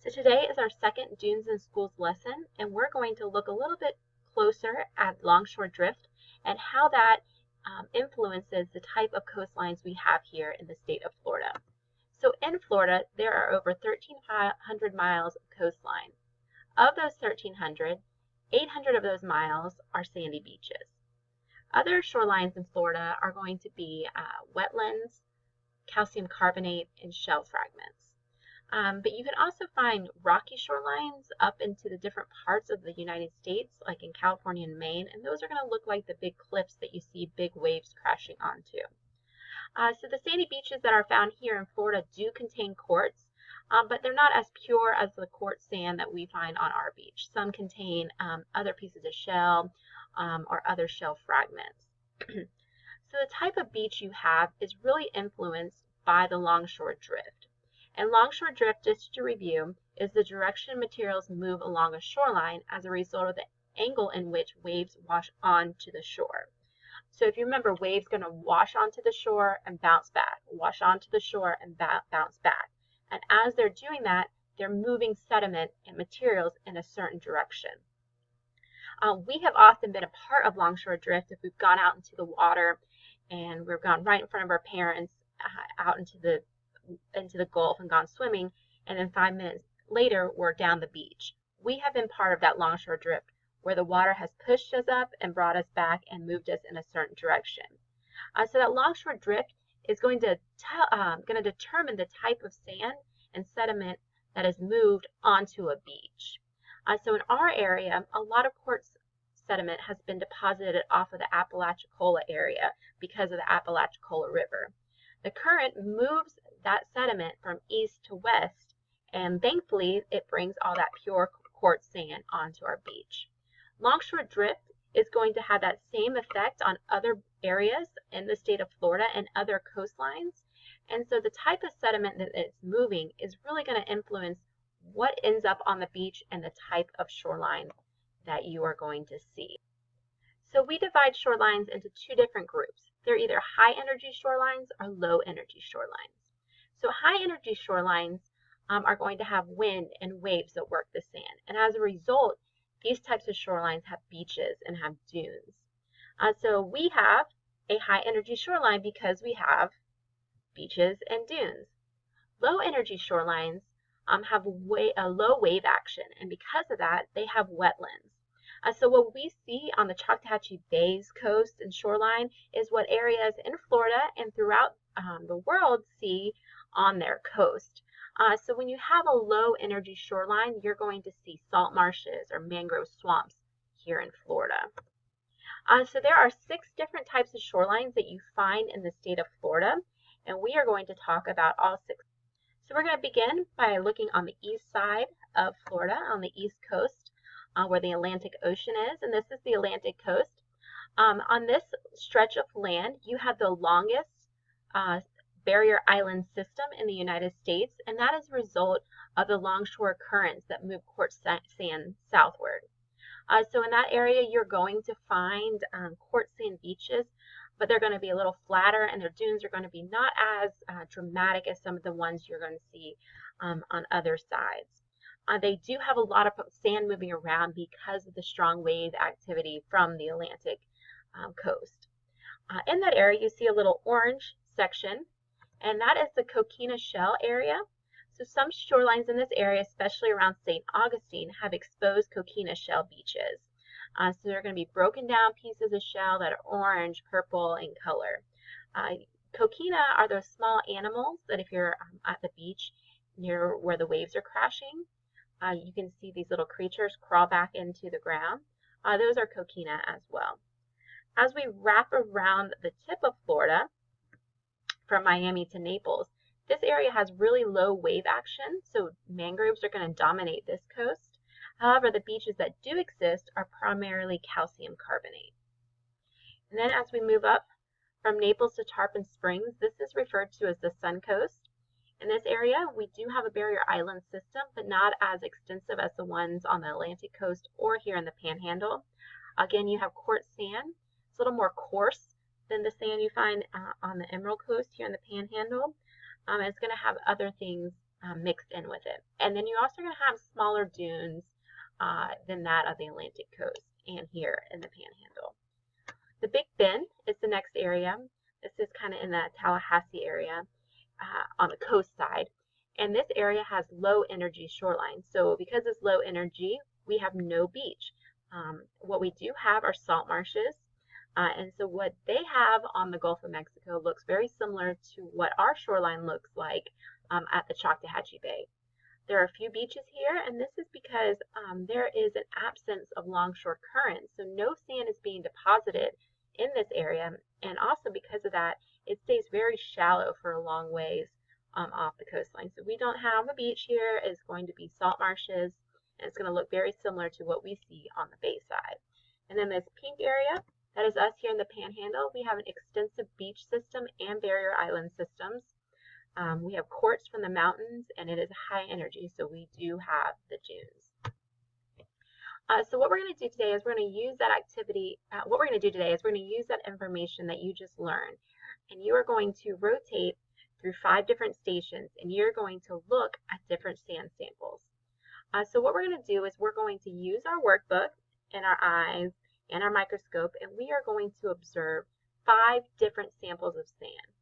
So today is our second Dunes in Schools lesson, and we're going to look a little bit closer at longshore drift and how that influences the type of coastlines we have here in the state of Florida. So in Florida, there are over 1,300 miles of coastline. Of those 1,300, 800 of those miles are sandy beaches. Other shorelines in Florida are going to be wetlands, calcium carbonate, and shell fragments. But you can also find rocky shorelines up into the different parts of the United States, like in California and Maine, and those are going to look like the big cliffs that you see big waves crashing onto. So the sandy beaches that are found here in Florida do contain quartz, but they're not as pure as the quartz sand that we find on our beach. Some contain other pieces of shell or other shell fragments. So the type of beach you have is really influenced by the longshore drift. And longshore drift, just to review, is the direction materials move along a shoreline as a result of the angle in which waves wash onto the shore. So if you remember, waves going to wash onto the shore and bounce back, wash onto the shore and bounce back. And as they're doing that, they're moving sediment and materials in a certain direction. We have often been a part of longshore drift if we've gone out into the water and we've gone right in front of our parents out into the Gulf and gone swimming, and then 5 minutes later we're down the beach. We have been part of that longshore drift where the water has pushed us up and brought us back and moved us in a certain direction. So that longshore drift is going to determine the type of sand and sediment that is moved onto a beach. So in our area, a lot of quartz sediment has been deposited off of the Apalachicola area because of the Apalachicola River. The current moves that sediment from east to west, and thankfully it brings all that pure quartz sand onto our beach. Longshore drift is going to have that same effect on other areas in the state of Florida and other coastlines, and so the type of sediment that it's moving is really going to influence what ends up on the beach and the type of shoreline that you are going to see. So we divide shorelines into two different groups. They're either high energy shorelines or low energy shorelines. So high energy shorelines are going to have wind and waves that work the sand. And as a result, these types of shorelines have beaches and have dunes. So we have a high energy shoreline because we have beaches and dunes. Low energy shorelines have a low wave action, and because of that, they have wetlands. So what we see on the Choctawhatchee Bay's coast and shoreline is what areas in Florida and throughout the world see on their coast. So when you have a low energy shoreline, you're going to see salt marshes or mangrove swamps here in Florida. So there are 6 different types of shorelines that you find in the state of Florida, and we are going to talk about all 6. So we're going to begin by looking on the east side of Florida, on the east coast, where the Atlantic Ocean is, and this is the Atlantic coast. On this stretch of land, you have the longest barrier island system in the United States, and that is a result of the longshore currents that move quartz sand southward. So in that area, you're going to find quartz sand beaches, but they're going to be a little flatter, and their dunes are going to be not as dramatic as some of the ones you're going to see on other sides. They do have a lot of sand moving around because of the strong wave activity from the Atlantic coast. In that area, you see a little orange section, and that is the coquina shell area. So some shorelines in this area, especially around St. Augustine, have exposed coquina shell beaches. So they're going to be broken down pieces of shell that are orange, purple in color. Coquina are those small animals that if you're at the beach near where the waves are crashing, you can see these little creatures crawl back into the ground. Those are coquina as well. As we wrap around the tip of Florida, from Miami to Naples, this area has really low wave action, so mangroves are going to dominate this coast. However, the beaches that do exist are primarily calcium carbonate. And then as we move up from Naples to Tarpon Springs, this is referred to as the Sun Coast. In this area, we do have a barrier island system, but not as extensive as the ones on the Atlantic coast or here in the Panhandle. Again, you have quartz sand. It's a little more coarse than the sand you find on the Emerald Coast here in the Panhandle. It's going to have other things mixed in with it. And then you're also going to have smaller dunes than that of the Atlantic coast and here in the Panhandle. The Big Bend is the next area. This is kind of in the Tallahassee area on the coast side. And this area has low energy shoreline. So because it's low energy, we have no beach. What we do have are salt marshes. And so what they have on the Gulf of Mexico looks very similar to what our shoreline looks like at the Choctawhatchee Bay. There are a few beaches here, and this is because there is an absence of longshore currents. So no sand is being deposited in this area, and also because of that, it stays very shallow for a long ways off the coastline. So we don't have a beach here. It's going to be salt marshes, and it's going to look very similar to what we see on the bay side. And then this pink area, that is us here in the Panhandle. We have an extensive beach system and barrier island systems. We have quartz from the mountains, and it is high energy, so we do have the dunes. So what we're going to do today is we're going to use that activity. What we're going to do today is we're going to use that information that you just learned, and you are going to rotate through 5 different stations, and you're going to look at different sand samples. So what we're going to do is we're going to use our workbook and our eyes and our microscope, and we are going to observe 5 different samples of sand.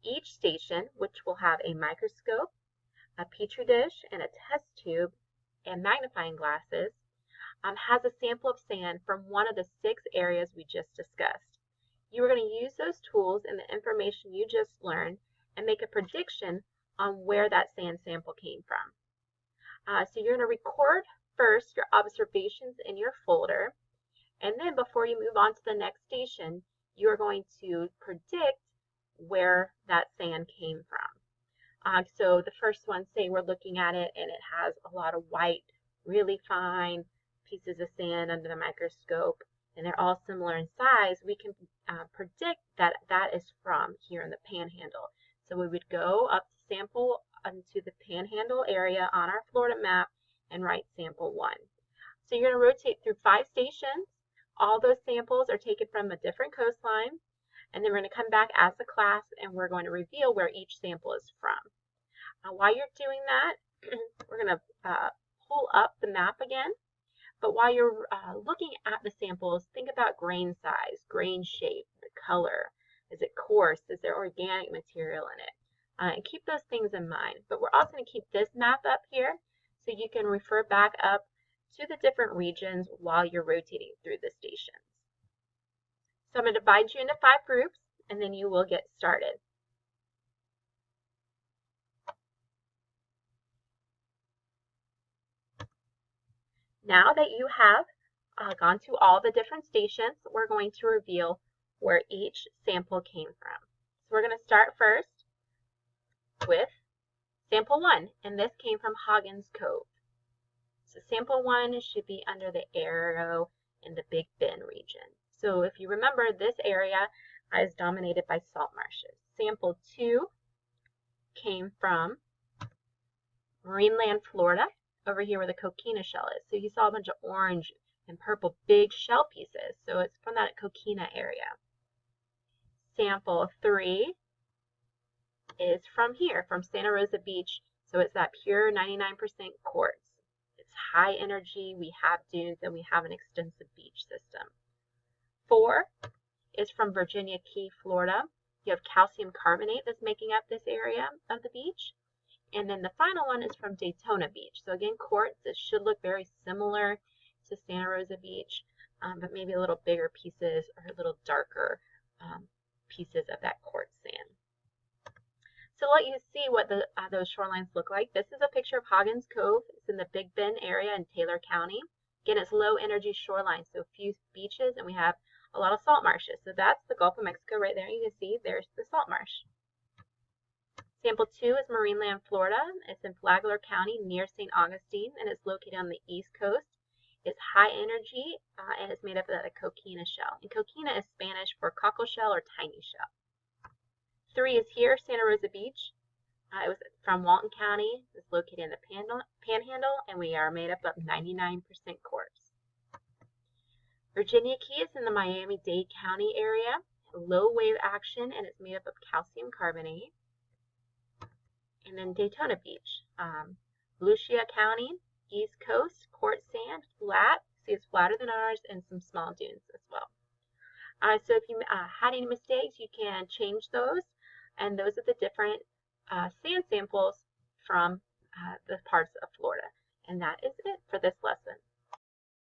Each station, which will have a microscope, a petri dish, and a test tube, and magnifying glasses, has a sample of sand from one of the 6 areas we just discussed. You are going to use those tools and the information you just learned and make a prediction on where that sand sample came from. So you're going to record first your observations in your folder, and then before you move on to the next station, you are going to predict where that sand came from. So the first one, say we're looking at it and it has a lot of white, really fine pieces of sand under the microscope, and they're all similar in size, we can predict that that is from here in the Panhandle. So we would go up to sample into the Panhandle area on our Florida map and write sample 1. So you're going to rotate through 5 stations. All those samples are taken from a different coastline. And then we're going to come back as a class and we're going to reveal where each sample is from. While you're doing that, we're going to pull up the map again. But while you're looking at the samples, think about grain size, grain shape, the color. Is it coarse? Is there organic material in it? And keep those things in mind. But we're also going to keep this map up here so you can refer back up to the different regions while you're rotating through the stations. So I'm going to divide you into 5 groups, and then you will get started. Now that you have gone to all the different stations, we're going to reveal where each sample came from. So we're going to start first with sample 1, and this came from Hoggins Cove. So sample 1 should be under the arrow in the Big Bend region. So if you remember, this area is dominated by salt marshes. Sample 2 came from Marineland, Florida, over here where the coquina shell is. So you saw a bunch of orange and purple big shell pieces. So it's from that coquina area. Sample 3 is from here, from Santa Rosa Beach. So it's that pure 99% quartz. It's high energy, we have dunes, and we have an extensive beach system. 4 is from Virginia Key, Florida. You have calcium carbonate that's making up this area of the beach. And then the final one is from Daytona Beach. So again, quartz, it should look very similar to Santa Rosa Beach, but maybe a little bigger pieces or a little darker pieces of that quartz sand. So let you see what those shorelines look like. This is a picture of Hoggins Cove. It's in the Big Bend area in Taylor County. Again, it's low energy shoreline, so few beaches, and we have a lot of salt marshes. So that's the Gulf of Mexico right there. You can see there's the salt marsh. Sample 2 is Marineland, Florida. It's in Flagler County near St. Augustine, and it's located on the east coast. It's high energy, and it's made up of a coquina shell. And coquina is Spanish for cockle shell or tiny shell. 3 is here, Santa Rosa Beach. It was from Walton County. It's located in the Panhandle, and we are made up of 99% quartz. Virginia Key is in the Miami-Dade County area. Low wave action, and it's made up of calcium carbonate. And then Daytona Beach, Volusia County, East Coast, quartz sand, flat. See, it's flatter than ours, and some small dunes as well. So if you had any mistakes, you can change those, and those are the different sand samples from the parts of Florida. And that is it for this lesson.